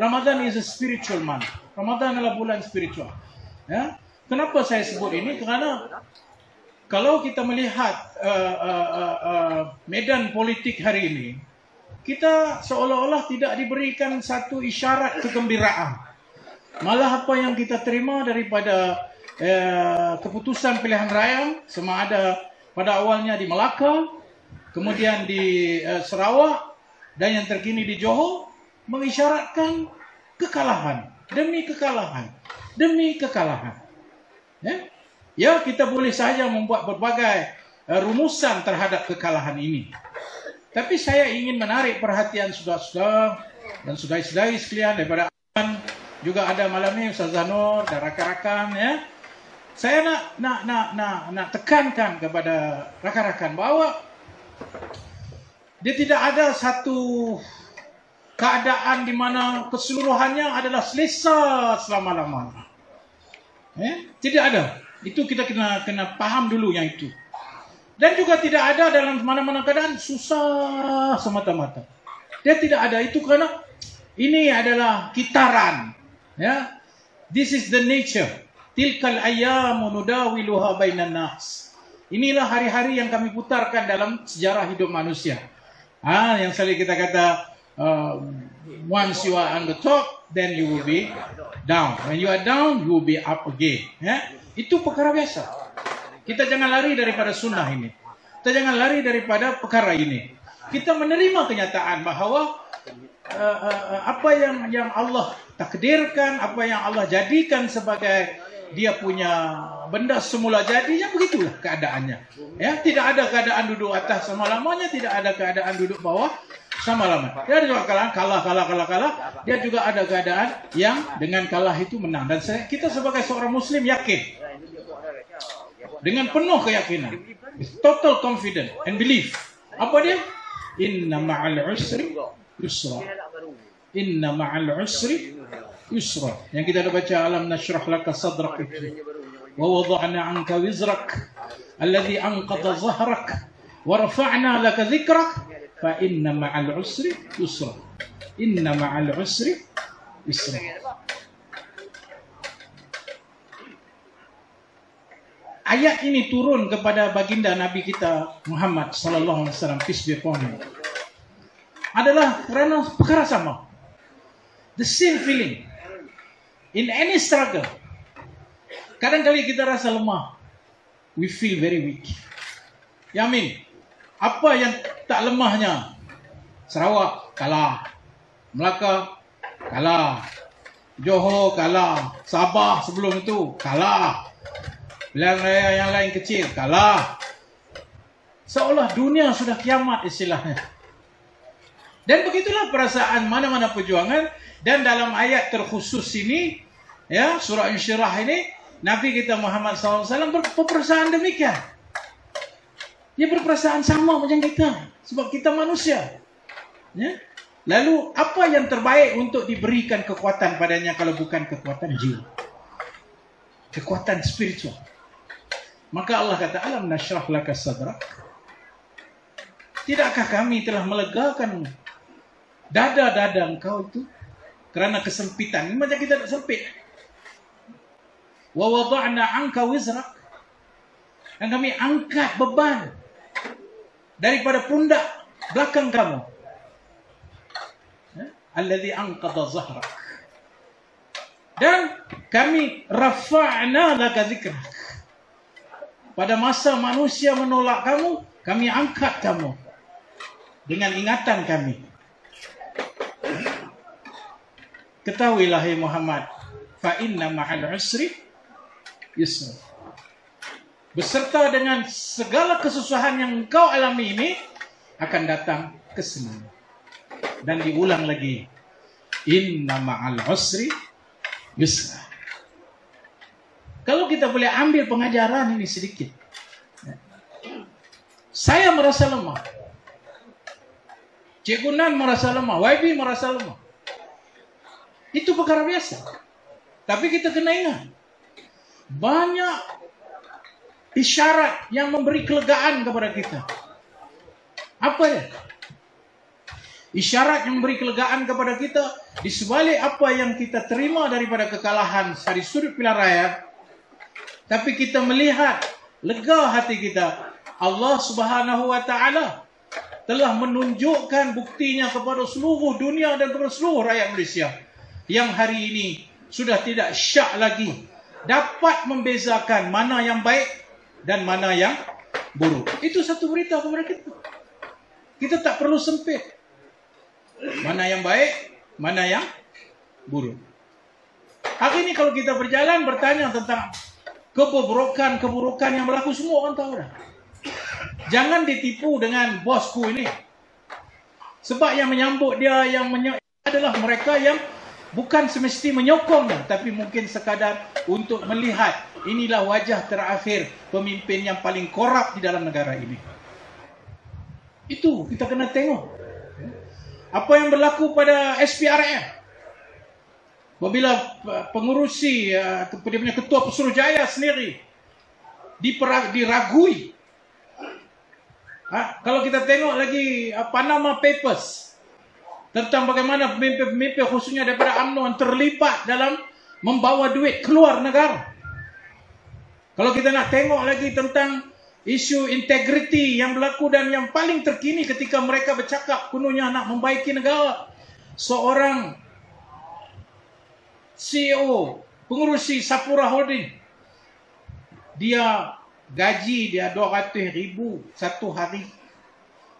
Ramadan is a spiritual month. Ramadan adalah bulan spiritual. Ya. Kenapa saya sebut ini? Kerana kalau kita melihat medan politik hari ini, kita seolah-olah tidak diberikan satu isyarat kegembiraan. Malah apa yang kita terima daripada keputusan pilihan raya, sama ada pada awalnya di Melaka, kemudian di Sarawak, dan yang terkini di Johor, mengisyaratkan kekalahan demi kekalahan demi kekalahan. Ya, kita boleh saja membuat berbagai rumusan terhadap kekalahan ini. Tapi saya ingin menarik perhatian saudara-saudara dan saudari-saudari sekalian daripada juga ada malam ini Ustaz Zanur dan rakan-rakan, ya. Saya nak tekankan kepada rakan-rakan bahawa dia tidak ada satu keadaan di mana keseluruhannya adalah selesa selama-lamanya. Tidak ada. Itu kita kena paham dulu yang itu. Dan juga tidak ada dalam mana-mana keadaan susah semata-mata. Dia tidak ada. Itu karena ini adalah kitaran. Ya, this is the nature. Tilkal ayyamu nudawiluha bainan nas. Inilah hari-hari yang kami putarkan dalam sejarah hidup manusia. Yang selalu kita kata, once you are on the top, then you will be down. When you are down, you will be up again. Ya? Itu perkara biasa. Kita jangan lari daripada sunnah ini. Kita jangan lari daripada perkara ini. Kita menerima kenyataan bahawa apa yang Allah takdirkan, apa yang Allah jadikan sebagai dia punya benda semula jadinya, begitulah keadaannya. Ya, tidak ada keadaan duduk atas selama-lamanya, tidak ada keadaan duduk bawah selama-lamanya. Dia ada juga kalah. Dia juga ada keadaan yang dengan kalah itu menang. Dan kita sebagai seorang Muslim yakin, dengan penuh keyakinan, total confidence and belief. Apa dia? Inna ma'al usri yusra. Inna ma'al usri yusra. Yang kita dah baca, alam nashrah laka sadrak itu. Wa wada'na anka wizrak alladhi anqadha zahrak wa rafa'na laka dhikrak fa inna ma'al usri yusra. Inna ma'al usri yusra. Ayat ini turun kepada baginda Nabi kita Muhammad sallallahu alaihi wasallam, peace be upon him, adalah kerana perkara sama. The same feeling in any struggle. Kadang-kali kita rasa lemah. We feel very weak. Yamin, apa yang tak lemahnya? Sarawak kalah, Melaka kalah, Johor kalah, Sabah sebelum itu kalah, pilihan raya yang lain kecil kalah. Seolah dunia sudah kiamat istilahnya. Dan begitulah perasaan mana-mana perjuangan. Dan dalam ayat terkhusus ini, ya, surah Insyirah ini, Nabi kita Muhammad SAW berperasaan demikian. Dia berperasaan sama macam kita, sebab kita manusia. Ya? Lalu apa yang terbaik untuk diberikan kekuatan padanya kalau bukan kekuatan jiwa, kekuatan spiritual? Maka Allah kata, alam nashrah laka sadrak. Tidakkah kami telah melegakan dada-dada engkau itu kerana kesempitan? Ini macam kita tak sempit. Wa wada'na anka wizrak. Dan kami angkat beban daripada pundak belakang kamu. Alladhi anqadha zahrak. Dan kami rafa'na laka dhikrak. Pada masa manusia menolak kamu, kami angkat kamu dengan ingatan kami. Ketahuilah hai Muhammad, fa inna ma'al usri yusra. Beserta dengan segala kesusahan yang engkau alami ini akan datang kesenangan. Dan diulang lagi, inna ma'al usri yusra. Kalau kita boleh ambil pengajaran ini sedikit. Saya merasa lemah, Cikgu Nan merasa lemah, YB merasa lemah. Itu perkara biasa. Tapi kita kena ingat, banyak isyarat yang memberi kelegaan kepada kita. Apa ya? Isyarat yang memberi kelegaan kepada kita, di sebalik apa yang kita terima daripada kekalahan dari sudut pilihan rakyat, tapi kita melihat lega hati kita, Allah Subhanahu wa Ta'ala telah menunjukkan buktinya kepada seluruh dunia dan kepada seluruh rakyat Malaysia, yang hari ini sudah tidak syak lagi dapat membezakan mana yang baik dan mana yang buruk. Itu satu berita kepada kita. Kita tak perlu sempit. Mana yang baik, mana yang buruk. Hari ini kalau kita berjalan bertanya tentang keburukan yang berlaku, semua orang tahu dah. Jangan ditipu dengan bosku ini. Sebab yang menyambut dia adalah mereka yang bukan semesti menyokongnya, tapi mungkin sekadar untuk melihat inilah wajah terakhir pemimpin yang paling korup di dalam negara ini. Itu kita kena tengok. Apa yang berlaku pada SPRM? Apabila pengurusi, dia punya ketua Pesuruhjaya sendiri diragui. Kalau kita tengok lagi Panama Papers tentang bagaimana pemimpin-pemimpin khususnya daripada UMNO yang terlibat dalam membawa duit keluar negara. Kalau kita nak tengok lagi tentang isu integriti yang berlaku dan yang paling terkini ketika mereka bercakap kononnya nak membaiki negara. Seorang CEO pengurusi Sapura Holding, dia gaji dia 200,000 satu hari.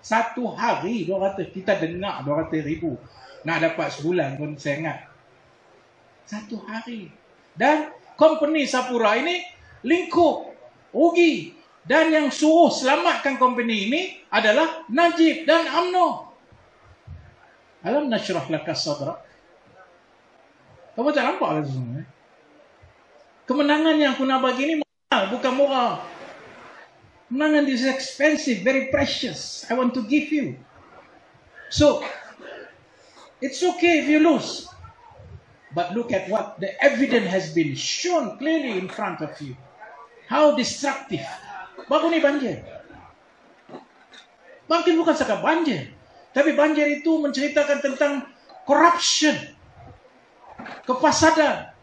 Satu hari 200. Kita dengar 200,000 nak dapat sebulan pun saya ingat. Satu hari. Dan company Sapura ini lingkup rugi. Dan yang suruh selamatkan company ini adalah Najib dan UMNO. Alam nashrah laka sadrak. Kamu tak nampak lah semua. Kemenangan yang aku nak bagi ini mahal, bukan murah. Kemenangan is expensive, very precious. I want to give you. So, it's okay if you lose. But look at what the evidence has been shown clearly in front of you. How destructive. Baru ni banjir. Mungkin bukan sekadar banjir, tapi banjir itu menceritakan tentang corruption, kefasadan,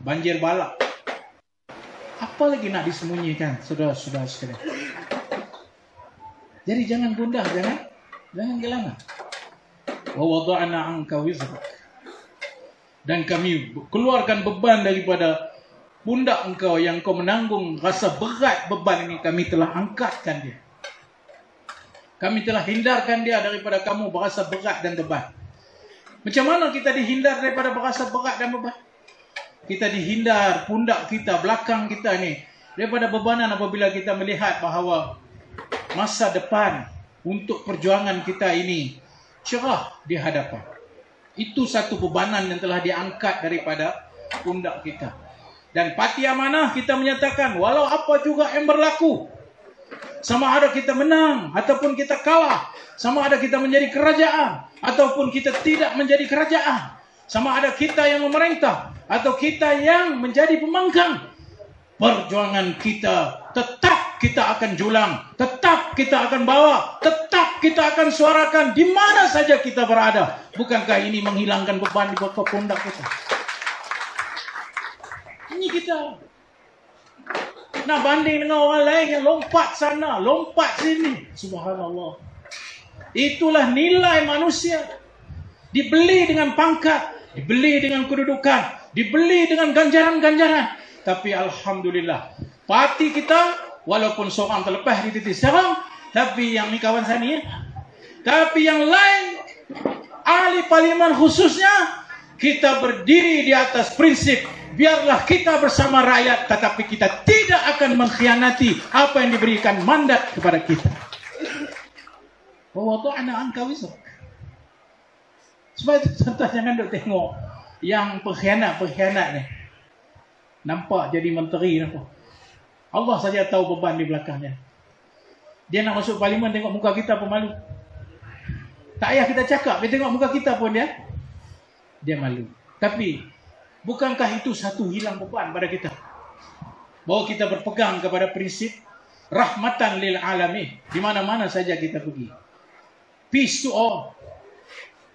banjir balak. Apa lagi nak disembunyikan, saudara-saudara sekalian? Jadi jangan gundah, jangan gelangan. Wa wada'na 'anka wizrak. Dan kami keluarkan beban daripada pundak engkau yang kau menanggung rasa berat beban ini, kami telah angkatkan dia. Kami telah hindarkan dia daripada kamu berasa berat dan beban. Macam mana kita dihindar daripada berasa berat dan beban? Kita dihindar pundak kita, belakang kita ni daripada bebanan apabila kita melihat bahawa masa depan untuk perjuangan kita ini cerah di hadapan. Itu satu bebanan yang telah diangkat daripada pundak kita. Dan parti amanah kita menyatakan walau apa juga yang berlaku, sama ada kita menang ataupun kita kalah, sama ada kita menjadi kerajaan ataupun kita tidak menjadi kerajaan, sama ada kita yang memerintah atau kita yang menjadi pembangkang, perjuangan kita tetap kita akan julang, tetap kita akan bawa, tetap kita akan suarakan di mana saja kita berada. Bukankah ini menghilangkan beban di pundak kita? Ini kita nak banding dengan orang lain yang lompat sana, lompat sini. Subhanallah. Itulah nilai manusia. Dibeli dengan pangkat, dibeli dengan kedudukan, dibeli dengan ganjaran-ganjaran. Tapi alhamdulillah, parti kita walaupun seorang terlepas di titik serang, tapi yang ni kawan saya ni, tapi yang lain, ahli parlimen khususnya, kita berdiri di atas prinsip biarlah kita bersama rakyat, tetapi kita tidak akan mengkhianati apa yang diberikan mandat kepada kita. Wa wada'na 'anka wizrak. Sebab itu contoh jangan duk tengok yang pengkhianat ni nampak jadi menteri nampak. Allah saja tahu beban di belakangnya. Dia nak masuk parlimen tengok muka kita pun malu. Tak payah kita cakap, dia tengok muka kita pun dia malu. Tapi bukankah itu satu hilang beban pada kita? Bahawa kita berpegang kepada prinsip rahmatan lil alamin di mana-mana saja kita pergi. Peace to all.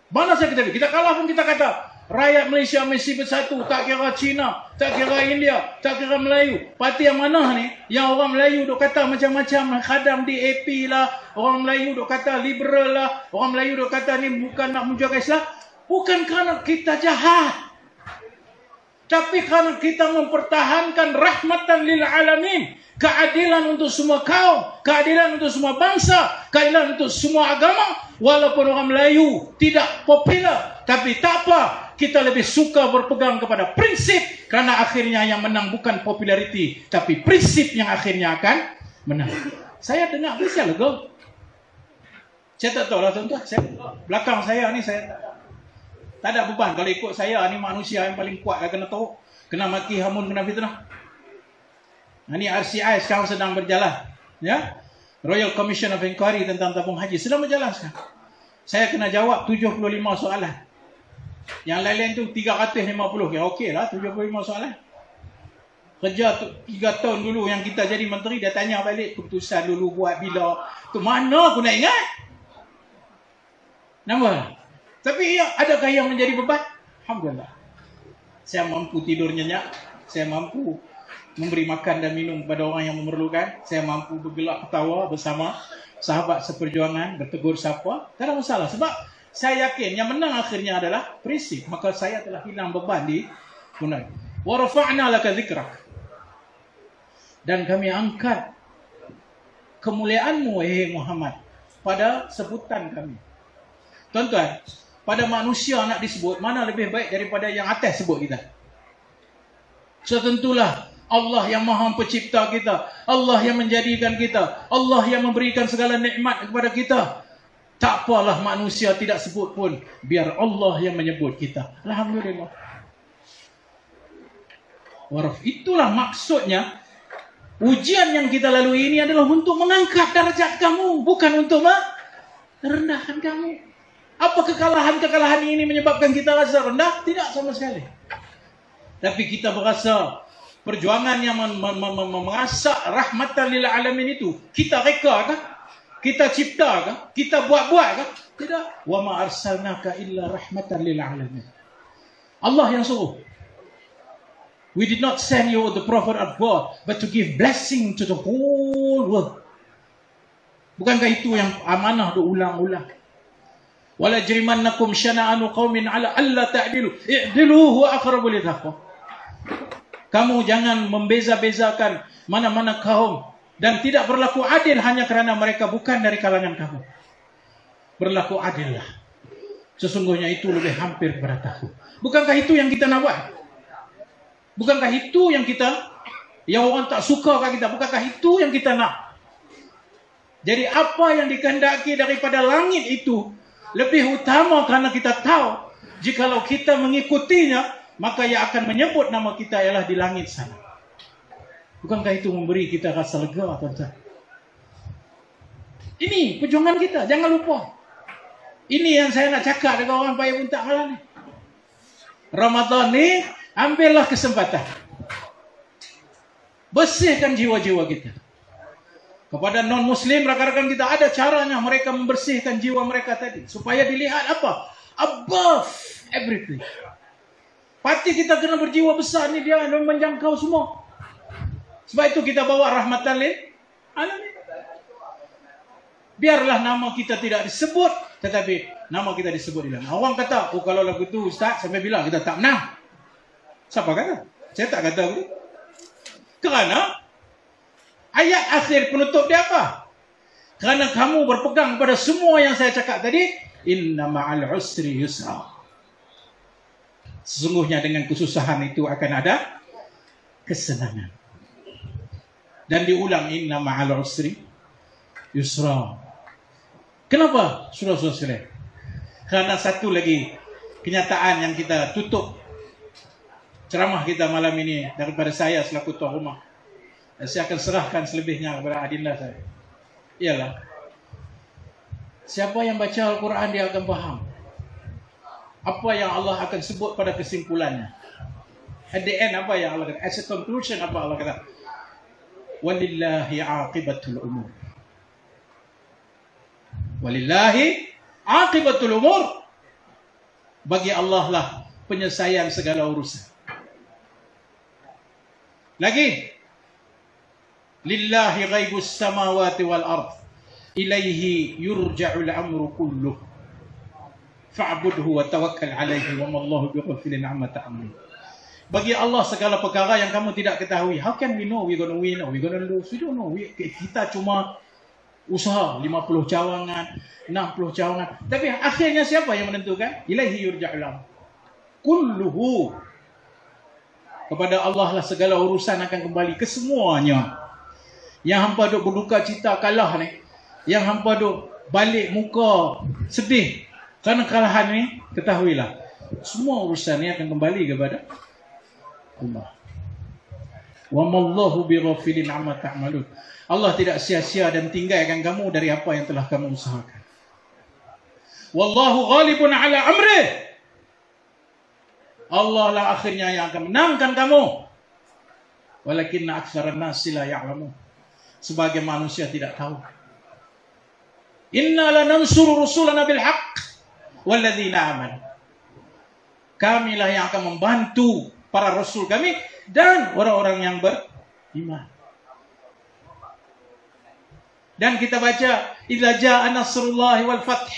Mana saya kita kalah pun kita kata rakyat Malaysia mesti bersatu, tak kira Cina, tak kira India, tak kira Melayu. Parti yang mana ni? Yang orang Melayu duk kata macam-macam, khadam DAP lah, orang Melayu duk kata liberal lah, orang Melayu duk kata ni bukan nak menjaga Islam. Bukan kerana kita jahat, tapi kerana kita mempertahankan rahmatan lil alamin, keadilan untuk semua kaum, keadilan untuk semua bangsa, keadilan untuk semua agama. Walaupun orang Melayu tidak popular, tapi tak apa, kita lebih suka berpegang kepada prinsip, kerana akhirnya yang menang bukan populariti, tapi prinsip yang akhirnya akan menang. Saya dengar saya lega. Saya tak tahu lah tuan-tuan, belakang saya ni saya tak ada beban. Kalau ikut saya ni manusia yang paling kuat lah, kena tahu, kena maki, hamun, kena fitnah. Ini RCI sekarang sedang berjalan, ya, Royal Commission of Inquiry tentang tabung haji sedang berjalan sekarang. Saya kena jawab 75 soalan. Yang lain-lain tu 350. Ya okey lah 75 soalan. Kerja 3 tahun dulu yang kita jadi menteri, dia tanya balik keputusan dulu buat bila. Tu mana aku nak ingat? Nampak? Tapi ya, adakah yang menjadi beban? Alhamdulillah. Saya mampu tidur nyenyak. Saya mampu memberi makan dan minum kepada orang yang memerlukan. Saya mampu bergelak ketawa bersama sahabat seperjuangan, bertegur sapa. Tak ada masalah. Sebab saya yakin yang menang akhirnya adalah prinsip. Maka saya telah hilang beban di punai. Wa rafa'na laka dzikrak. Dan kami angkat kemuliaanmu, wahai Muhammad, pada sebutan kami. Tuan-tuan, pada manusia nak disebut, mana lebih baik daripada yang atas sebut kita? So tentulah Allah yang maha pencipta kita, Allah yang menjadikan kita, Allah yang memberikan segala nikmat kepada kita. Tak apalah manusia tidak sebut pun, biar Allah yang menyebut kita. Alhamdulillah. Waraf, itulah maksudnya. Ujian yang kita lalui ini adalah untuk mengangkat darjat kamu, bukan untuk merendahkan kamu. Apa kekalahan-kekalahan ini menyebabkan kita rasa rendah? Tidak sama sekali. Tapi kita berasa perjuangan yang mengasak rahmatan lil alamin itu, kita reka kah? Kita cipta kah? Kita buat-buat kah? Tidak. Wa ma arsalnaka illa rahmatan lil alamin. Allah yang suruh. We did not send you the prophet of God, but to give blessing to the whole world. Bukankah itu yang amanah diulang-ulang? Wala jrimannakum syana'anu qaumin ala alla ta'dilu i'dilu huwa aqrabu littaqwa. Kamu jangan membeza-bezakan mana-mana kaum dan tidak berlaku adil hanya kerana mereka bukan dari kalangan kamu. Berlaku adillah. Sesungguhnya itu lebih hampir kepada takwa. Bukankah itu yang kita nak buat? Bukankah itu yang orang tak suka kat kita? Bukankah itu yang kita nak? Jadi apa yang dikehendaki daripada langit itu lebih utama, kerana kita tahu jikalau kita mengikutinya, maka ia akan menyebut nama kita ialah di langit sana. Bukankah itu memberi kita rasa lega, tuan-tuan? Ini perjuangan kita, jangan lupa. Ini yang saya nak cakap dengan orang payah buntak malam ni. Ramadan ni, ambillah kesempatan. Bersihkan jiwa-jiwa kita. Kepada non-Muslim, rakan-rakan kita ada caranya mereka membersihkan jiwa mereka tadi. Supaya dilihat apa? Above everything. Parti kita kena berjiwa besar ni, dia menjangkau semua. Sebab itu kita bawa rahmatan lil alamin. Biarlah nama kita tidak disebut, tetapi nama kita disebut di dalam. Orang kata, oh kalau lagu tu Ustaz, sampai bila kita tak menang? Siapa kata? Saya tak kata begitu. Kerana ayat akhir penutup dia apa? Kerana kamu berpegang pada semua yang saya cakap tadi, inna ma'al usri yusra. Sesungguhnya dengan kesusahan itu akan ada kesenangan. Dan diulang, inna ma'al usri yusra. Kenapa? Surah-surah sekalian. Kerana satu lagi kenyataan yang kita tutup ceramah kita malam ini daripada saya selaku tuan rumah. Dan saya akan serahkan selebihnya kepada adinda saya. Ialah, siapa yang baca Al-Quran dia akan faham apa yang Allah akan sebut pada kesimpulannya. At the end apa yang Allah kata? As a conclusion apa Allah kata? Walillahi aqibatul umur. Walillahi aqibatul umur. Bagi Allah lah penyelesaian segala urusan. Lagi, lillahi ghaibus samawati wal ard, ilaihi yurja'ul amru kulluh, fa'budhu wa tawakkal alaihi wa mallahu bighafilin amma ta'malun. Bagi Allah segala perkara yang kamu tidak ketahui. How can we know we're going to win or we're going to lose? We don't know. Kita cuma usaha 50 cawangan, 60 cawangan. Tapi akhirnya siapa yang menentukan? Ilaihi yurja'ul amru kulluhu. Kepada Allah lah segala urusan akan kembali kesemuanya. Yang hampa duk berduka cita kalah ni, yang hampa duk balik muka sedih kerana kalahan ni, ketahuilah semua urusan ni akan kembali kepada Allah. Wa mallahu bighafilin amma ta'malun. Allah tidak sia-sia dan tinggalkan kamu dari apa yang telah kamu usahakan. Wallahu ghalibun ala amrih. Allah lah akhirnya yang akan menangkan kamu. Walakinna aktsaran nasi la ya'lamun. Sebagai manusia tidak tahu. Inna lanansuru rusulana bil haqq walladzina amanu. Kamilah yang akan membantu para rasul kami dan orang-orang yang beriman. Dan kita baca, idza jaa nasrullahi wal fath.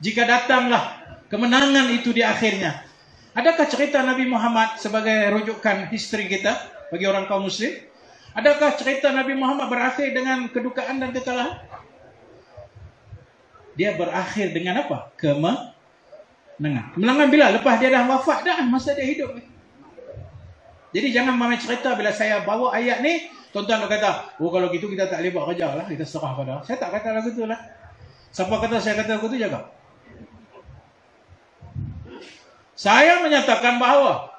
Jika datanglah kemenangan itu di akhirnya. Adakah cerita Nabi Muhammad sebagai rujukan history kita bagi orang kaum muslim? Adakah cerita Nabi Muhammad berakhir dengan kedukaan dan kekalahan? Dia berakhir dengan apa? Kemenangan. Kemenangan bila? Lepas dia dah wafat dah, masa dia hidup. Jadi jangan mami cerita bila saya bawa ayat ni, tuan-tuan kata, oh kalau gitu kita tak boleh buat kerja lah, kita serah pada. Saya tak kata lagu tu lah. Siapa kata saya kata lagu tu, jaga. Saya menyatakan bahawa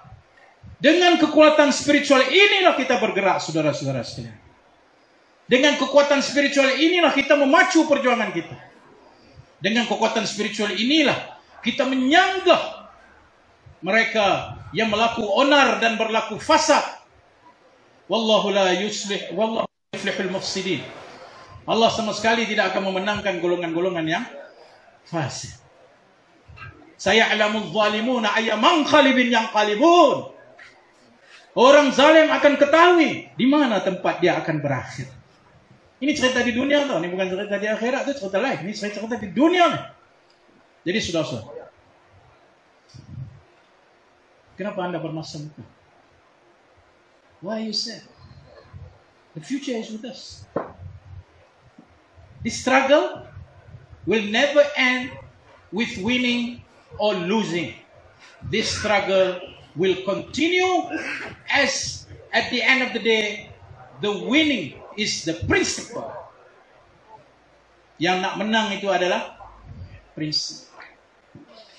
dengan kekuatan spiritual inilah kita bergerak, saudara-saudara sekalian. Dengan kekuatan spiritual inilah kita memacu perjuangan kita. Dengan kekuatan spiritual inilah kita menyanggah mereka yang melaku onar dan berlaku fasad. Wallahu la yuslih, wallahu yuflihul mufsidin. Allah sama sekali tidak akan memenangkan golongan-golongan yang fasik. Saya alamul zalimuna ayyaman qalibin yang qalibun. Orang zalim akan ketahui di mana tempat dia akan berakhir. Ini cerita di dunia tau, ini bukan cerita di akhirat, itu cerita lain. Ini cerita di dunia nih. Jadi saudara-saudara, kenapa anda bermasa muka? Why you sad? The future is with us. This struggle will never end with winning or losing. This struggle will continue as at the end of the day, the winning is the principle. Yang nak menang itu adalah prinsip.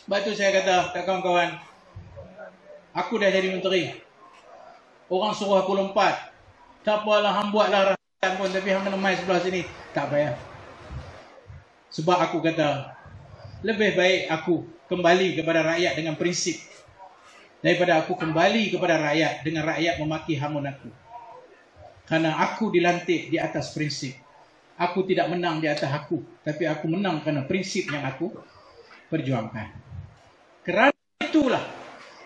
Sebab itu saya kata kat kawan-kawan, aku dah jadi menteri. Orang suruh aku lompat. Tak apalah, hang buatlah rakyat pun, tapi hang kena main sebelah sini. Tak payah. Sebab aku kata, lebih baik aku kembali kepada rakyat dengan prinsip daripada aku kembali kepada rakyat dengan rakyat memaki hamun aku. Karena aku dilantik di atas prinsip. Aku tidak menang di atas aku, tapi aku menang karena prinsip yang aku perjuangkan. Kerana itulah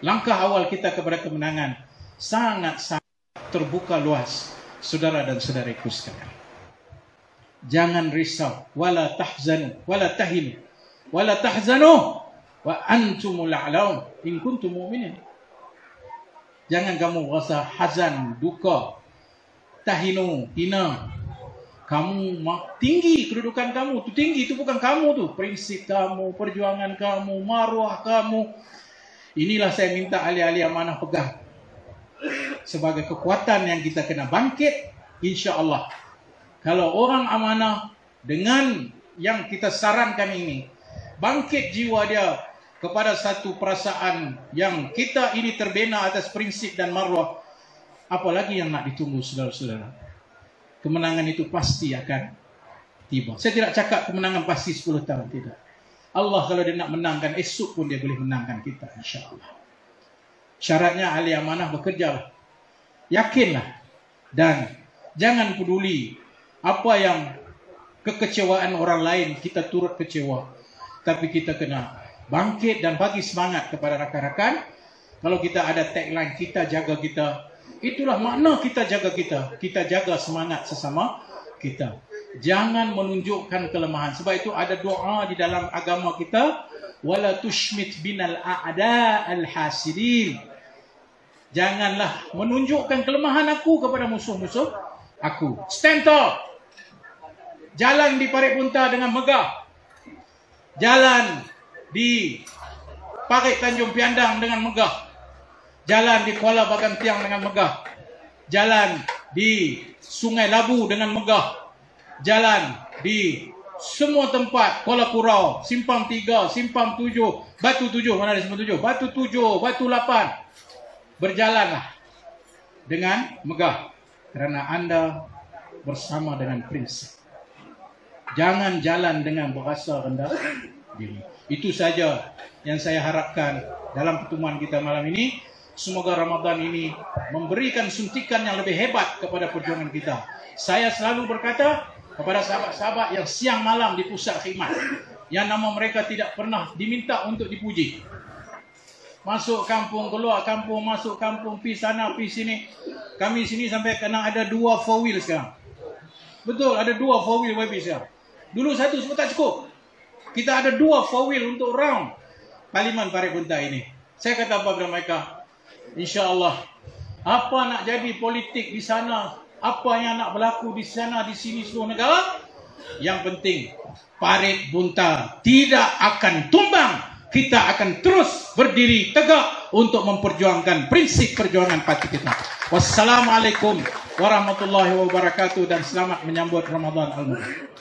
langkah awal kita kepada kemenangan sangat-sangat terbuka luas, saudara dan saudariku sekalian. Jangan risau, wala tahzanu, wala tahinu, wala tahzanu, wa antumul a'laun in kuntum mu'minin. Jangan kamu rasa hazan, duka, tahinu, hina. Kamu tinggi kedudukan kamu, tu tinggi, itu bukan kamu tu, prinsip kamu, perjuangan kamu, maruah kamu. Inilah saya minta ahli-ahli amanah pegang sebagai kekuatan yang kita kena bangkit, insya-Allah. Kalau orang amanah dengan yang kita sarankan ini, bangkit jiwa dia kepada satu perasaan yang kita ini terbina atas prinsip dan maruah, apalagi yang nak ditunggu, saudara-saudara. Kemenangan itu pasti akan tiba. Saya tidak cakap kemenangan pasti 10 tahun, tidak. Allah kalau dia nak menangkan, esok pun dia boleh menangkan kita, insya-Allah. Syaratnya ahli amanah bekerjalah, yakinlah, dan jangan peduli apa yang kekecewaan orang lain, kita turut kecewa. Tapi kita kena bangkit dan bagi semangat kepada rakan-rakan. Kalau kita ada tagline, kita jaga kita, itulah makna kita jaga kita. Kita jaga semangat sesama kita. Jangan menunjukkan kelemahan. Sebab itu ada doa di dalam agama kita, wala tushmit binal a'da al-hasidin. Janganlah menunjukkan kelemahan aku kepada musuh-musuh aku. Stand tall. Jalan di Parit Bunta dengan megah. Jalan di Parit Tanjung Piandang dengan megah. Jalan di Kuala Bagantiang dengan megah. Jalan di Sungai Labu dengan megah. Jalan di semua tempat, Kuala Kurau, Simpang 3, Simpang 7, Batu 7, mana ada Simpang 7? Batu 7, Batu 8. Berjalanlah dengan megah. Kerana anda bersama dengan prinsip. Jangan jalan dengan berasa rendah diri. Itu saja yang saya harapkan dalam pertemuan kita malam ini. Semoga Ramadan ini memberikan suntikan yang lebih hebat kepada perjuangan kita. Saya selalu berkata kepada sahabat-sahabat yang siang malam di pusat khidmat, yang nama mereka tidak pernah diminta untuk dipuji. Masuk kampung, keluar kampung, masuk kampung, pergi sana, pergi sini. Kami sini sampai kena ada 2 4 wheel sekarang. Betul, ada 2 4 wheel YB sekarang. Dulu 1 semua tak cukup. Kita ada 2 4 wheel untuk round Parlimen Parit Bunta ini. Saya kata apa kepada mereka? InsyaAllah, apa nak jadi politik di sana, apa yang nak berlaku di sana, di sini, seluruh negara, yang penting Parit Bunta tidak akan tumbang. Kita akan terus berdiri tegak untuk memperjuangkan prinsip perjuangan parti kita. Wassalamualaikum warahmatullahi wabarakatuh dan selamat menyambut Ramadan al-Mubarak.